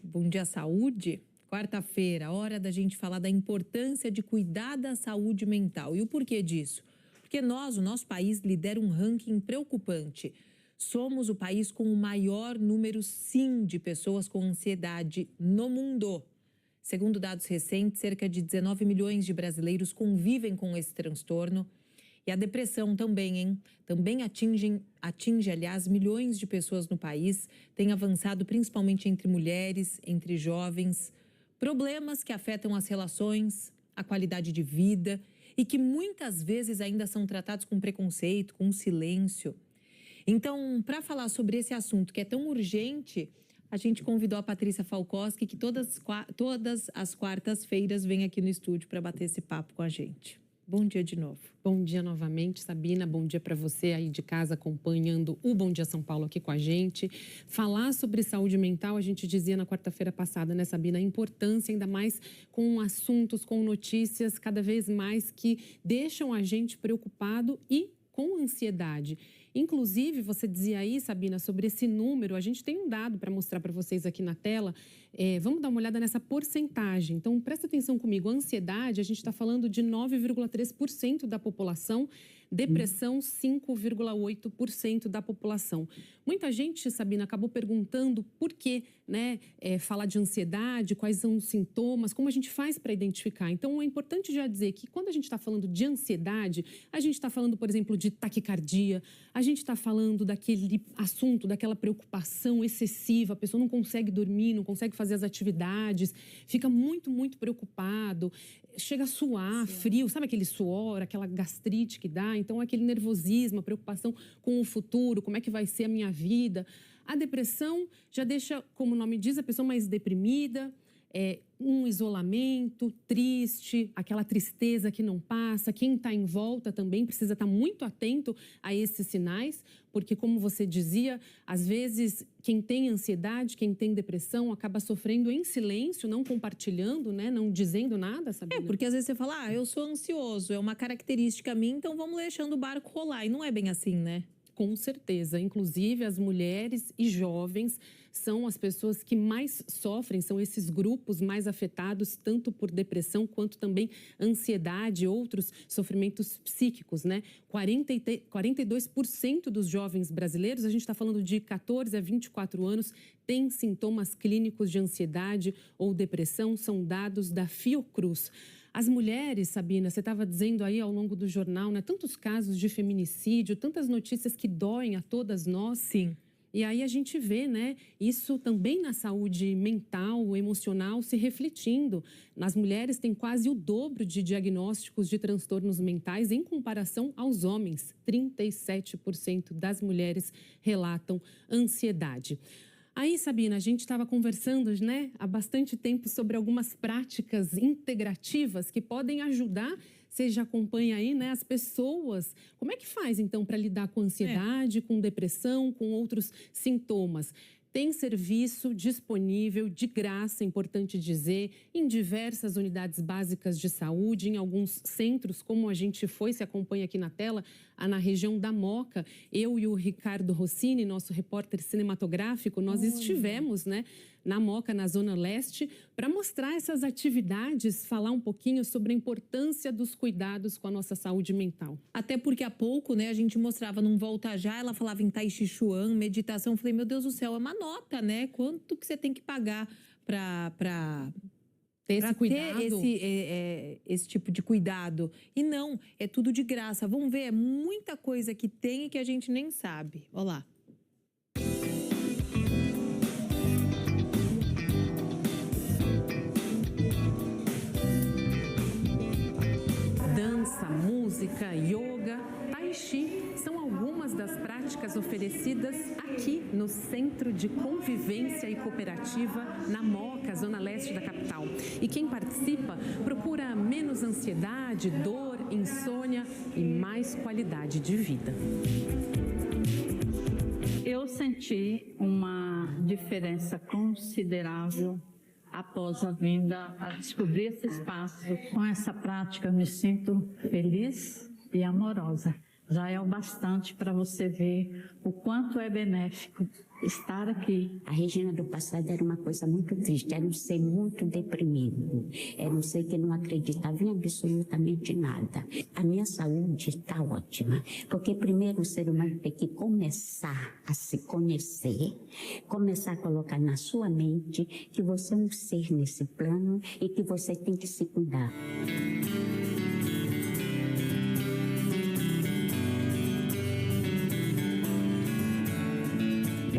Bom Dia Saúde, quarta-feira, hora da gente falar da importância de cuidar da saúde mental. E o porquê disso? Porque o nosso país lidera um ranking preocupante. Somos o país com o maior número, sim, de pessoas com ansiedade no mundo. Segundo dados recentes, cerca de 19 milhões de brasileiros convivem com esse transtorno. E a depressão também, hein? Também atinge, aliás, milhões de pessoas no país, tem avançado principalmente entre mulheres, entre jovens. Problemas que afetam as relações, a qualidade de vida e que muitas vezes ainda são tratados com preconceito, com silêncio. Então, para falar sobre esse assunto que é tão urgente, a gente convidou a Patrícia Falkowski, que todas as quartas-feiras vem aqui no estúdio para bater esse papo com a gente. Bom dia de novo. Bom dia novamente, Sabina. Bom dia para você aí de casa acompanhando o Bom Dia São Paulo aqui com a gente. Falar sobre saúde mental, a gente dizia na quarta-feira passada, né, Sabina? A importância, ainda mais com assuntos, com notícias cada vez mais que deixam a gente preocupado e com ansiedade. Inclusive, você dizia aí, Sabina, sobre esse número, a gente tem um dado para mostrar para vocês aqui na tela. Vamos dar uma olhada nessa porcentagem. Então, presta atenção comigo. A ansiedade, a gente está falando de 9,3% da população, depressão, 5,8% da população. Muita gente, Sabina, acabou perguntando por que, né, falar de ansiedade, quais são os sintomas, como a gente faz para identificar. Então, é importante já dizer que quando a gente está falando de ansiedade, a gente está falando, por exemplo, de taquicardia, a gente está falando daquele assunto, daquela preocupação excessiva, a pessoa não consegue dormir, não consegue fazer as atividades, fica muito, muito preocupado, chega a suar, frio, sabe aquele suor, aquela gastrite que dá? Então, aquele nervosismo, a preocupação com o futuro, como é que vai ser a minha vida. A depressão já deixa, como o nome diz, a pessoa mais deprimida, um isolamento, triste, aquela tristeza que não passa. Quem está em volta também precisa estar muito atento a esses sinais, porque, como você dizia, às vezes quem tem ansiedade, quem tem depressão, acaba sofrendo em silêncio, não compartilhando, né, não dizendo nada, Sabina? Porque às vezes você fala, eu sou ansioso, é uma característica minha, então vamos deixando o barco rolar. E não é bem assim, né? Com certeza. Inclusive, as mulheres e jovens são as pessoas que mais sofrem, são esses grupos mais afetados, tanto por depressão quanto também ansiedade e outros sofrimentos psíquicos, né? 42% dos jovens brasileiros, a gente está falando de 14 a 24 anos, têm sintomas clínicos de ansiedade ou depressão, são dados da Fiocruz. As mulheres, Sabina, você estava dizendo aí ao longo do jornal, né? Tantos casos de feminicídio, tantas notícias que doem a todas nós. Sim. E aí a gente vê, né, isso também na saúde mental, emocional, se refletindo. Nas mulheres tem quase o dobro de diagnósticos de transtornos mentais em comparação aos homens. 37% das mulheres relatam ansiedade. Aí, Sabina, a gente estava conversando, né, há bastante tempo sobre algumas práticas integrativas que podem ajudar. Você já acompanha aí, né, as pessoas. Como é que faz, então, para lidar com ansiedade, com depressão, com outros sintomas? Tem serviço disponível de graça, importante dizer, em diversas unidades básicas de saúde, em alguns centros, como a gente foi, se acompanha aqui na tela, na região da Moca. Eu e o Ricardo Rossini, nosso repórter cinematográfico, nós estivemos, né, na Moca, na Zona Leste, para mostrar essas atividades, falar um pouquinho sobre a importância dos cuidados com a nossa saúde mental. Até porque há pouco, né, a gente mostrava num Volta Já, ela falava em Tai Chi Chuan, meditação. Eu falei, meu Deus do céu, é uma nota, né? Quanto que você tem que pagar para ter esse cuidado? Esse tipo de cuidado. E não, é tudo de graça. Vamos ver, é muita coisa que tem e que a gente nem sabe. Olha lá. Dança, música, yoga, tai chi são algumas das práticas oferecidas aqui no Centro de Convivência e Cooperativa, na Moca, Zona Leste da capital. E quem participa procura menos ansiedade, dor, insônia e mais qualidade de vida. Eu senti uma diferença considerável após a vinda a descobrir esse espaço. Com essa prática, eu me sinto feliz e amorosa. já é o bastante para você ver o quanto é benéfico estar aqui. A Regina do passado era uma coisa muito triste, era um ser muito deprimido, era um ser que não acreditava em absolutamente nada. A minha saúde está ótima, porque primeiro o ser humano tem que começar a se conhecer, começar a colocar na sua mente que você é um ser nesse plano e que você tem que se cuidar.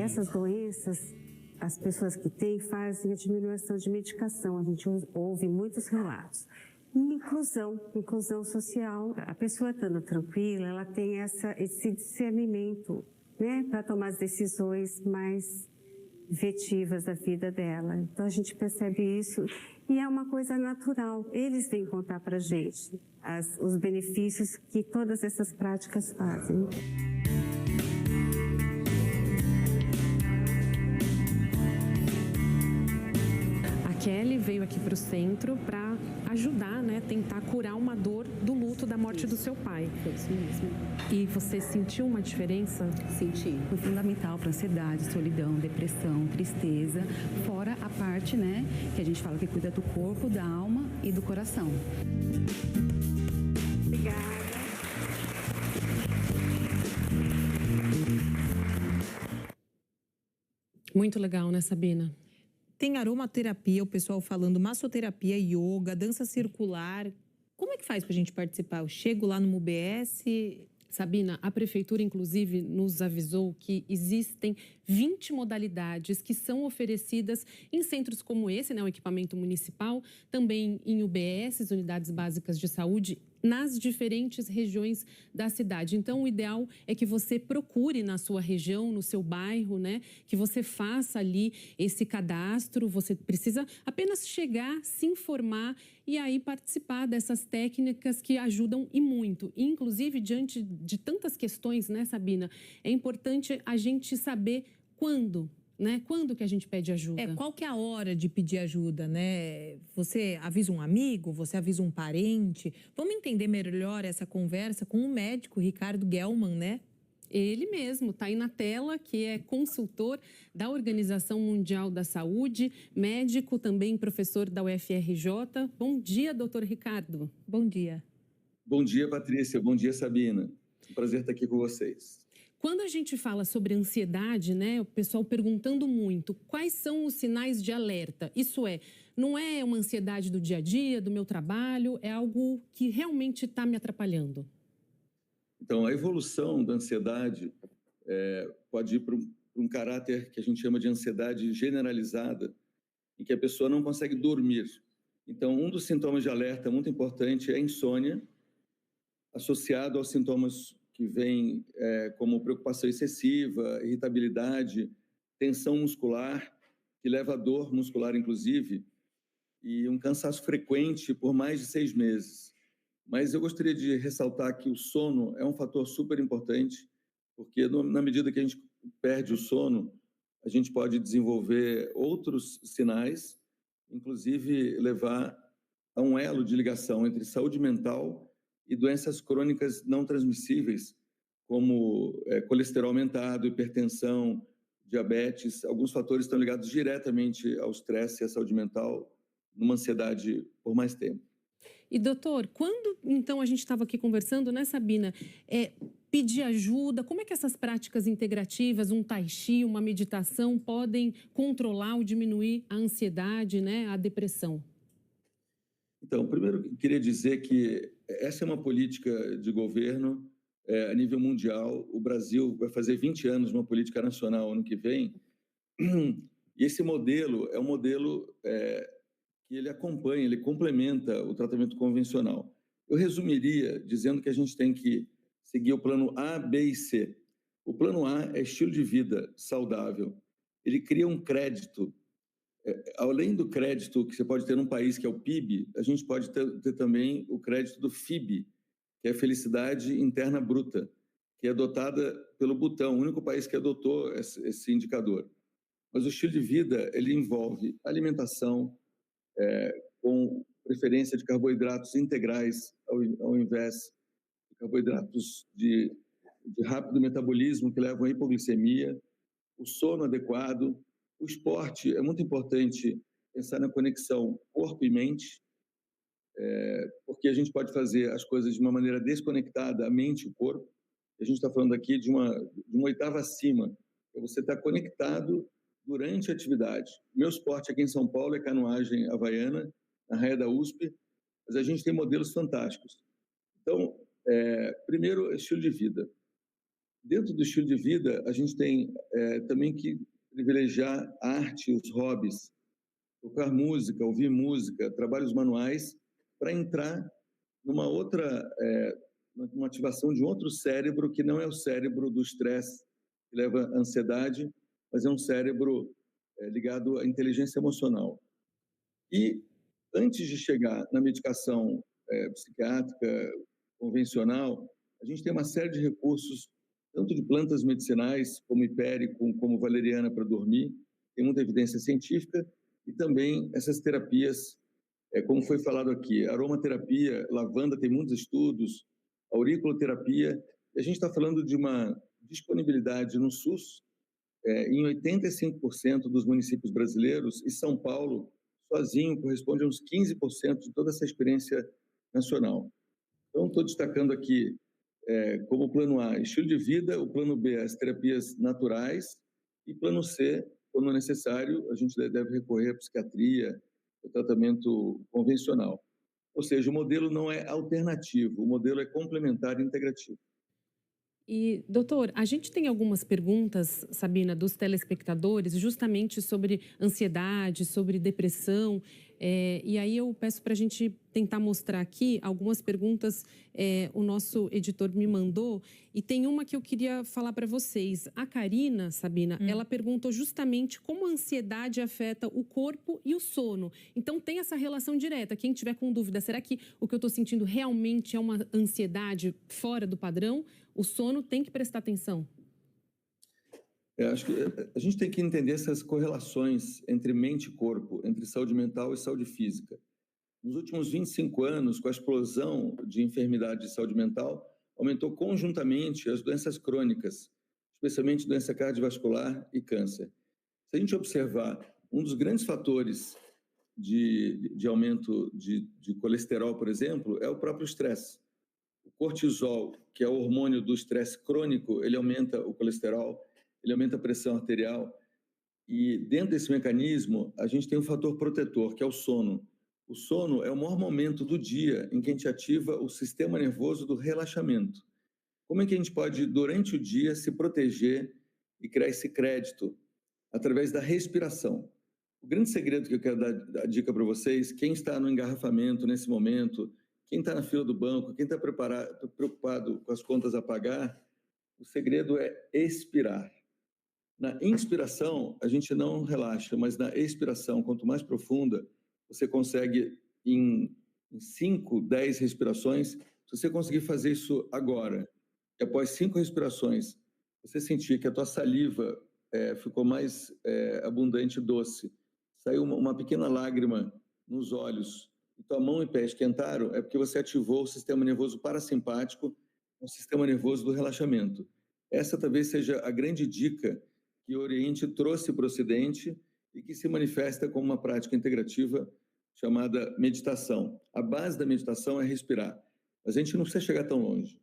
Essas doenças, as pessoas que têm fazem a diminuição de medicação. A gente ouve muitos relatos. E inclusão social. A pessoa estando tranquila, ela tem esse discernimento, né, para tomar as decisões mais efetivas da vida dela. Então a gente percebe isso e é uma coisa natural. Eles vêm contar para a gente os benefícios que todas essas práticas fazem. Kelly veio aqui para o centro para ajudar, né, tentar curar uma dor do luto da morte do seu pai. Foi isso mesmo. E você sentiu uma diferença? Senti. Foi fundamental para ansiedade, solidão, depressão, tristeza, fora a parte, né, que a gente fala que cuida do corpo, da alma e do coração. Obrigada. Muito legal, né, Sabina? Tem aromaterapia, o pessoal falando massoterapia, yoga, dança circular. Como é que faz para a gente participar? Eu chego lá no UBS... Sabina, a prefeitura, inclusive, nos avisou que existem 20 modalidades que são oferecidas em centros como esse, né, o equipamento municipal, também em UBS, unidades básicas de saúde, nas diferentes regiões da cidade. Então, o ideal é que você procure na sua região, no seu bairro, né, que você faça ali esse cadastro. Você precisa apenas chegar, se informar e aí participar dessas técnicas que ajudam e muito. Inclusive, diante de tantas questões, né, Sabina, é importante a gente saber quando, né? Quando que a gente pede ajuda? Qual que é a hora de pedir ajuda, né? Você avisa um amigo, você avisa um parente. Vamos entender melhor essa conversa com o médico Ricardo Gelman, né? Ele mesmo, está aí na tela, que é consultor da Organização Mundial da Saúde, médico, também professor da UFRJ. Bom dia, doutor Ricardo. Bom dia. Bom dia, Patrícia. Bom dia, Sabina. Um prazer estar aqui com vocês. Quando a gente fala sobre ansiedade, né, o pessoal perguntando muito, quais são os sinais de alerta? Isso não é uma ansiedade do dia a dia, do meu trabalho, é algo que realmente está me atrapalhando? Então, a evolução da ansiedade pode ir para um caráter que a gente chama de ansiedade generalizada, em que a pessoa não consegue dormir. Então, um dos sintomas de alerta muito importante é a insônia, associado aos sintomas que vêm como preocupação excessiva, irritabilidade, tensão muscular, que leva a dor muscular, inclusive, e um cansaço frequente por mais de 6 meses. Mas eu gostaria de ressaltar que o sono é um fator super importante, porque na medida que a gente perde o sono, a gente pode desenvolver outros sinais, inclusive levar a um elo de ligação entre saúde mental e doenças crônicas não transmissíveis, como colesterol aumentado, hipertensão, diabetes. Alguns fatores estão ligados diretamente ao estresse e à saúde mental, numa ansiedade por mais tempo. E, doutor, quando, então, a gente estava aqui conversando, né, Sabina, pedir ajuda, como é que essas práticas integrativas, um tai chi, uma meditação, podem controlar ou diminuir a ansiedade, né, a depressão? Então, primeiro, eu queria dizer que essa é uma política de governo a nível mundial. O Brasil vai fazer 20 anos uma política nacional ano que vem, e esse modelo é um modelo que ele acompanha, ele complementa o tratamento convencional. Eu resumiria dizendo que a gente tem que seguir o plano A, B e C. O plano A é estilo de vida saudável. Ele cria um crédito. Além do crédito que você pode ter num país, que é o PIB, a gente pode ter também o crédito do FIB, que é a Felicidade Interna Bruta, que é adotada pelo Butão, o único país que adotou esse indicador. Mas o estilo de vida, ele envolve alimentação, com preferência de carboidratos integrais ao invés de carboidratos de rápido metabolismo que levam à hipoglicemia, o sono adequado, o esporte. É muito importante pensar na conexão corpo e mente, porque a gente pode fazer as coisas de uma maneira desconectada, a mente e o corpo. A gente está falando aqui de uma oitava acima, é você estar conectado durante a atividade. Meu esporte aqui em São Paulo é canoagem havaiana, na raia da USP, mas a gente tem modelos fantásticos. Então, primeiro, estilo de vida. Dentro do estilo de vida, a gente tem também que privilegiar a arte, os hobbies, tocar música, ouvir música, trabalhos manuais, para entrar numa outra, uma ativação de outro cérebro, que não é o cérebro do estresse, que leva à ansiedade, mas é um cérebro ligado à inteligência emocional. E antes de chegar na medicação psiquiátrica convencional, a gente tem uma série de recursos, tanto de plantas medicinais, como hipéricum, como valeriana para dormir, tem muita evidência científica, e também essas terapias, como foi falado aqui, aromaterapia, lavanda tem muitos estudos, auriculoterapia, e a gente está falando de uma disponibilidade no SUS em 85% dos municípios brasileiros, e São Paulo, sozinho, corresponde a uns 15% de toda essa experiência nacional. Então, estou destacando aqui como plano A, estilo de vida, o plano B, as terapias naturais, e plano C, quando necessário, a gente deve recorrer à psiquiatria, ao tratamento convencional. Ou seja, o modelo não é alternativo, o modelo é complementar e integrativo. E, doutor, a gente tem algumas perguntas, Sabina, dos telespectadores, justamente sobre ansiedade, sobre depressão. E aí eu peço para a gente tentar mostrar aqui algumas perguntas, o nosso editor me mandou, e tem uma que eu queria falar para vocês. A Karina, Sabina, ela perguntou justamente como a ansiedade afeta o corpo e o sono. Então tem essa relação direta. Quem tiver com dúvida, será que o que eu estou sentindo realmente é uma ansiedade fora do padrão? O sono tem que prestar atenção. Acho que a gente tem que entender essas correlações entre mente e corpo, entre saúde mental e saúde física. Nos últimos 25 anos, com a explosão de enfermidade de saúde mental, aumentou conjuntamente as doenças crônicas, especialmente doença cardiovascular e câncer. Se a gente observar, um dos grandes fatores de aumento de colesterol, por exemplo, é o próprio estresse. O cortisol, que é o hormônio do estresse crônico, ele aumenta o colesterol, ele aumenta a pressão arterial, e dentro desse mecanismo a gente tem um fator protetor, que é o sono. O sono é o maior momento do dia em que a gente ativa o sistema nervoso do relaxamento. Como é que a gente pode, durante o dia, se proteger e criar esse crédito? Através da respiração. O grande segredo que eu quero dar a dica para vocês, quem está no engarrafamento nesse momento, quem está na fila do banco, quem está preocupado com as contas a pagar, o segredo é expirar. Na inspiração, a gente não relaxa, mas na expiração, quanto mais profunda, você consegue, em 5, 10 respirações, se você conseguir fazer isso agora, e após 5 respirações, você sentir que a tua saliva ficou mais abundante e doce, saiu uma pequena lágrima nos olhos, e tua mão e pé esquentaram, é porque você ativou o sistema nervoso parasimpático, o sistema nervoso do relaxamento. Essa talvez seja a grande dica que o Oriente trouxe para o Ocidente e que se manifesta como uma prática integrativa chamada meditação. A base da meditação é respirar, mas a gente não precisa chegar tão longe.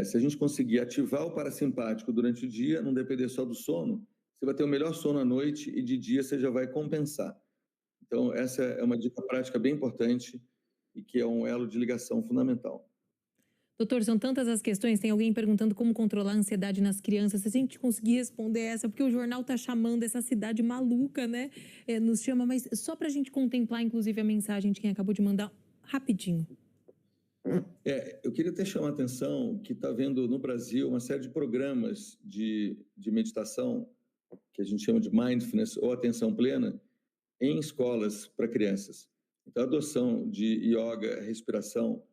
Se a gente conseguir ativar o parasimpático durante o dia, não depender só do sono, você vai ter o melhor sono à noite e de dia você já vai compensar. Então, essa é uma dica prática bem importante e que é um elo de ligação fundamental. Doutor, são tantas as questões, tem alguém perguntando como controlar a ansiedade nas crianças. Se a gente conseguir responder essa, porque o jornal está chamando essa cidade maluca, né? Nos chama, mas só para a gente contemplar, inclusive, a mensagem de quem acabou de mandar, rapidinho. Eu queria até chamar a atenção que está vendo no Brasil uma série de programas de meditação, que a gente chama de mindfulness ou atenção plena, em escolas para crianças. Então, a adoção de yoga, respiração,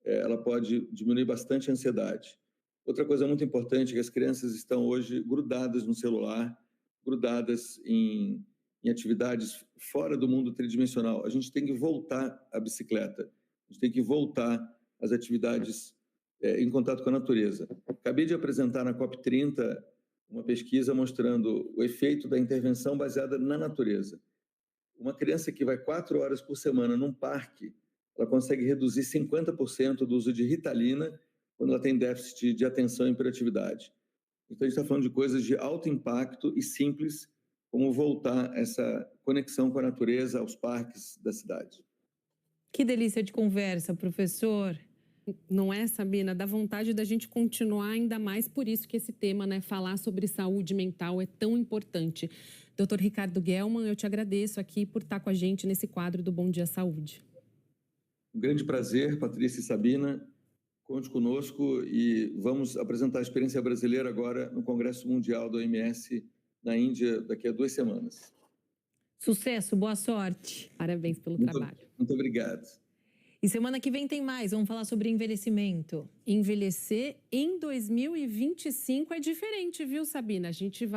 ela pode diminuir bastante a ansiedade. Outra coisa muito importante é que as crianças estão hoje grudadas no celular, grudadas em atividades fora do mundo tridimensional. A gente tem que voltar à bicicleta, a gente tem que voltar às atividades em contato com a natureza. Acabei de apresentar na COP30 uma pesquisa mostrando o efeito da intervenção baseada na natureza. Uma criança que vai 4 horas por semana num parque, ela consegue reduzir 50% do uso de Ritalina quando ela tem déficit de atenção e hiperatividade. Então, a gente está falando de coisas de alto impacto e simples, como voltar essa conexão com a natureza aos parques da cidade. Que delícia de conversa, professor. Não é, Sabina? Dá vontade da gente continuar, ainda mais por isso que esse tema, né, falar sobre saúde mental é tão importante. Dr. Ricardo Gelman, eu te agradeço aqui por estar com a gente nesse quadro do Bom Dia Saúde. Um grande prazer, Patrícia e Sabina. Conte conosco e vamos apresentar a experiência brasileira agora no Congresso Mundial da OMS na Índia daqui a 2 semanas. Sucesso, boa sorte. Parabéns pelo trabalho. Muito obrigado. E semana que vem tem mais, vamos falar sobre envelhecimento. Envelhecer em 2025 é diferente, viu, Sabina? A gente vai